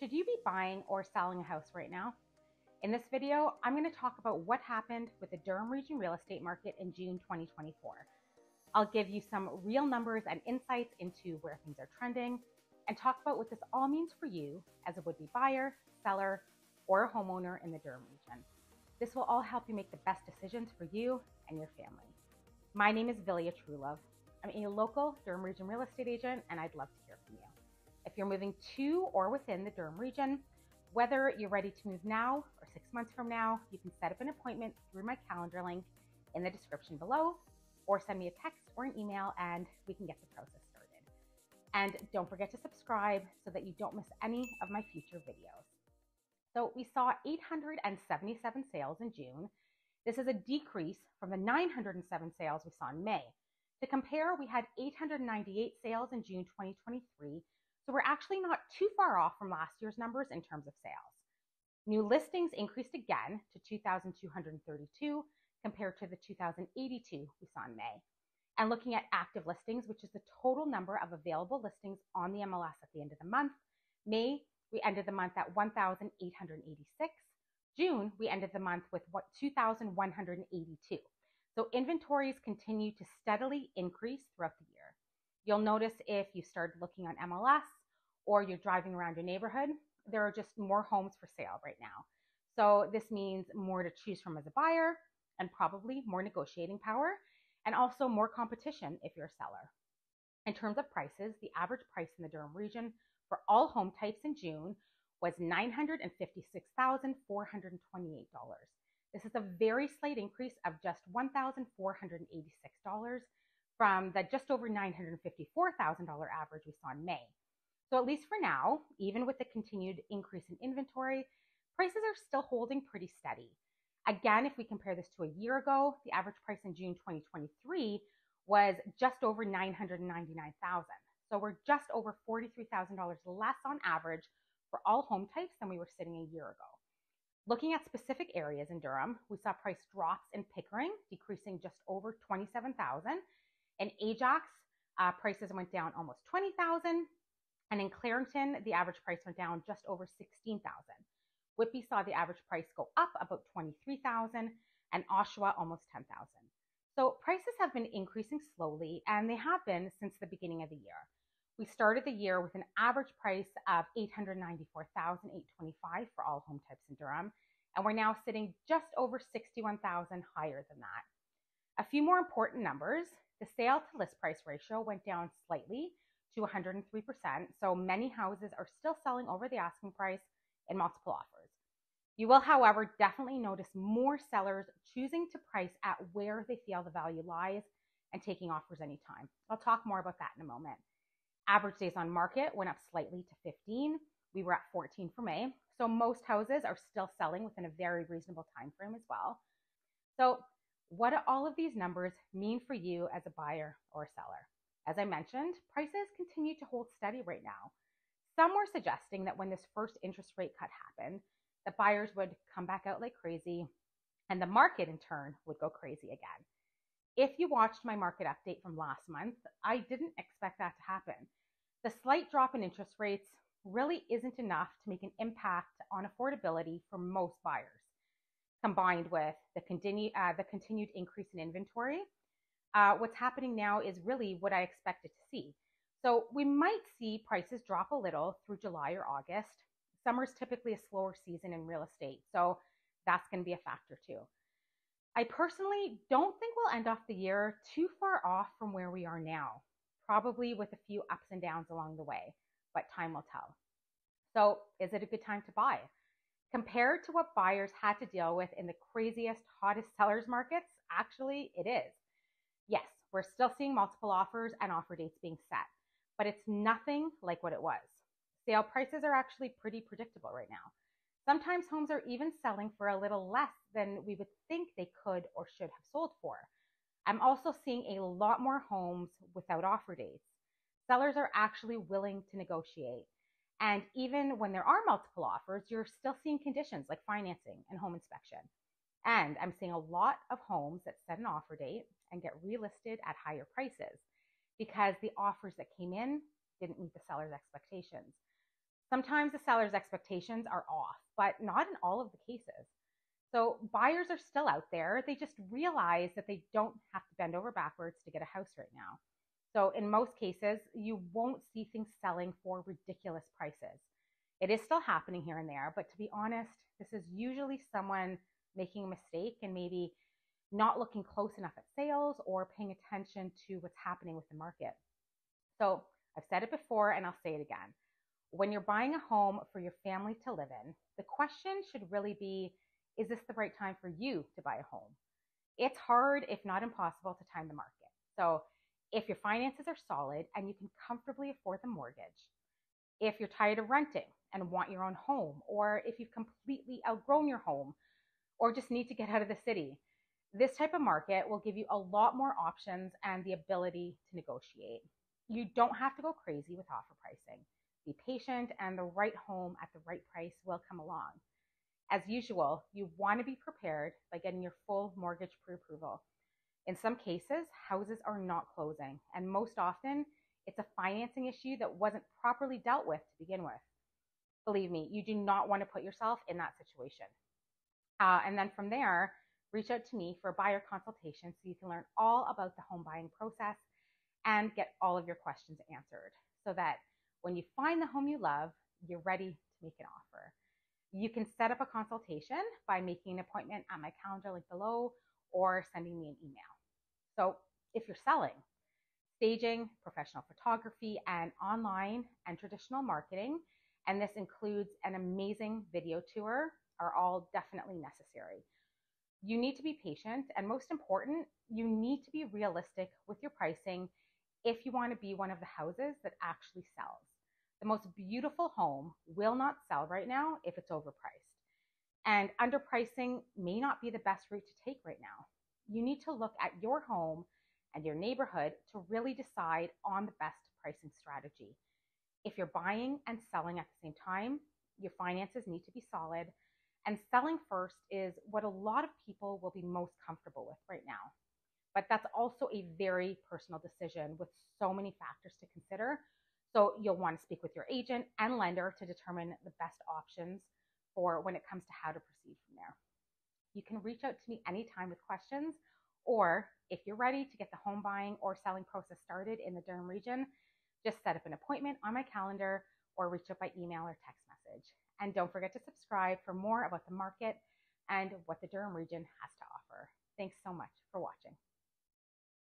Should you be buying or selling a house right now? In this video, I'm going to talk about what happened with the Durham Region real estate market in June 2024. I'll give you some real numbers and insights into where things are trending and talk about what this all means for you as a would-be buyer, seller, or a homeowner in the Durham region. This will all help you make the best decisions for you and your family. My name is Vilija Truelove. I'm a local Durham Region real estate agent, and I'd love to hear from you. If you're moving to or within the Durham region, whether you're ready to move now or 6 months from now, you can set up an appointment through my calendar link in the description below, or send me a text or an email and we can get the process started. And don't forget to subscribe so that you don't miss any of my future videos. So we saw 877 sales in June. This is a decrease from the 907 sales we saw in May. To compare, we had 898 sales in June 2023. So we're actually not too far off from last year's numbers in terms of sales. New listings increased again to 2,232 compared to the 2,082 we saw in May. And looking at active listings, which is the total number of available listings on the MLS at the end of the month, May, we ended the month at 1,886. June, we ended the month with 2,182. So inventories continue to steadily increase throughout the year. You'll notice if you started looking on MLS or you're driving around your neighborhood, there are just more homes for sale right now. So this means more to choose from as a buyer and probably more negotiating power and also more competition if you're a seller. In terms of prices, the average price in the Durham region for all home types in June was $956,428. This is a very slight increase of just $1,486 from the just over $954,000 average we saw in May. So at least for now, even with the continued increase in inventory, prices are still holding pretty steady. Again, if we compare this to a year ago, the average price in June 2023 was just over $999,000. So we're just over $43,000 less on average for all home types than we were sitting a year ago. Looking at specific areas in Durham, we saw price drops in Pickering, decreasing just over $27,000. In Ajax, prices went down almost $20,000. And in Clarington, the average price went down just over $16,000. Whitby saw the average price go up about $23,000 and Oshawa almost $10,000. So prices have been increasing slowly, and they have been since the beginning of the year. We started the year with an average price of $894,825 for all home types in Durham, and we're now sitting just over $61,000 higher than that. A few more important numbers. The sale to list price ratio went down slightly to 103%, so many houses are still selling over the asking price in multiple offers. You will, however, definitely notice more sellers choosing to price at where they feel the value lies and taking offers anytime. I'll talk more about that in a moment. Average days on market went up slightly to 15. We were at 14 for May, so most houses are still selling within a very reasonable time frame as well. So what do all of these numbers mean for you as a buyer or a seller? As I mentioned, prices continue to hold steady right now. Some were suggesting that when this first interest rate cut happened, that buyers would come back out like crazy and the market in turn would go crazy again. If you watched my market update from last month, I didn't expect that to happen. The slight drop in interest rates really isn't enough to make an impact on affordability for most buyers. Combined with the continued increase in inventory, what's happening now is really what I expected to see. So we might see prices drop a little through July or August. Summer is typically a slower season in real estate, so that's going to be a factor too. I personally don't think we'll end off the year too far off from where we are now, probably with a few ups and downs along the way, but time will tell. So is it a good time to buy? Compared to what buyers had to deal with in the craziest, hottest sellers markets, actually it is. Yes, we're still seeing multiple offers and offer dates being set, but it's nothing like what it was. Sale prices are actually pretty predictable right now. Sometimes homes are even selling for a little less than we would think they could or should have sold for. I'm also seeing a lot more homes without offer dates. Sellers are actually willing to negotiate. And even when there are multiple offers, you're still seeing conditions like financing and home inspection. And I'm seeing a lot of homes that set an offer date and get relisted at higher prices because the offers that came in didn't meet the seller's expectations. Sometimes the seller's expectations are off, but not in all of the cases. So buyers are still out there. They just realize that they don't have to bend over backwards to get a house right now. So in most cases, you won't see things selling for ridiculous prices. It is still happening here and there, but to be honest, this is usually someone making a mistake and maybe not looking close enough at sales or paying attention to what's happening with the market. So I've said it before and I'll say it again. When you're buying a home for your family to live in, the question should really be, is this the right time for you to buy a home? It's hard, if not impossible, to time the market. So if your finances are solid and you can comfortably afford the mortgage, if you're tired of renting and want your own home, or if you've completely outgrown your home or just need to get out of the city, this type of market will give you a lot more options and the ability to negotiate. You don't have to go crazy with offer pricing. Be patient, and the right home at the right price will come along. As usual, you want to be prepared by getting your full mortgage pre-approval. In some cases, houses are not closing, and most often, it's a financing issue that wasn't properly dealt with to begin with. Believe me, you do not want to put yourself in that situation. And then from there, reach out to me for a buyer consultation so you can learn all about the home buying process and get all of your questions answered so that when you find the home you love, you're ready to make an offer. You can set up a consultation by making an appointment at my calendar link below or sending me an email. So if you're selling, staging, professional photography, and online and traditional marketing, and this includes an amazing video tour, are all definitely necessary. You need to be patient, and most important, you need to be realistic with your pricing if you want to be one of the houses that actually sells. The most beautiful home will not sell right now if it's overpriced. And underpricing may not be the best route to take right now. You need to look at your home and your neighborhood to really decide on the best pricing strategy. If you're buying and selling at the same time, your finances need to be solid, and selling first is what a lot of people will be most comfortable with right now. But that's also a very personal decision with so many factors to consider. So you'll want to speak with your agent and lender to determine the best options for when it comes to how to proceed from there. You can reach out to me anytime with questions, or if you're ready to get the home buying or selling process started in the Durham region, just set up an appointment on my calendar or reach out by email or text message. And don't forget to subscribe for more about the market and what the Durham region has to offer. Thanks so much for watching.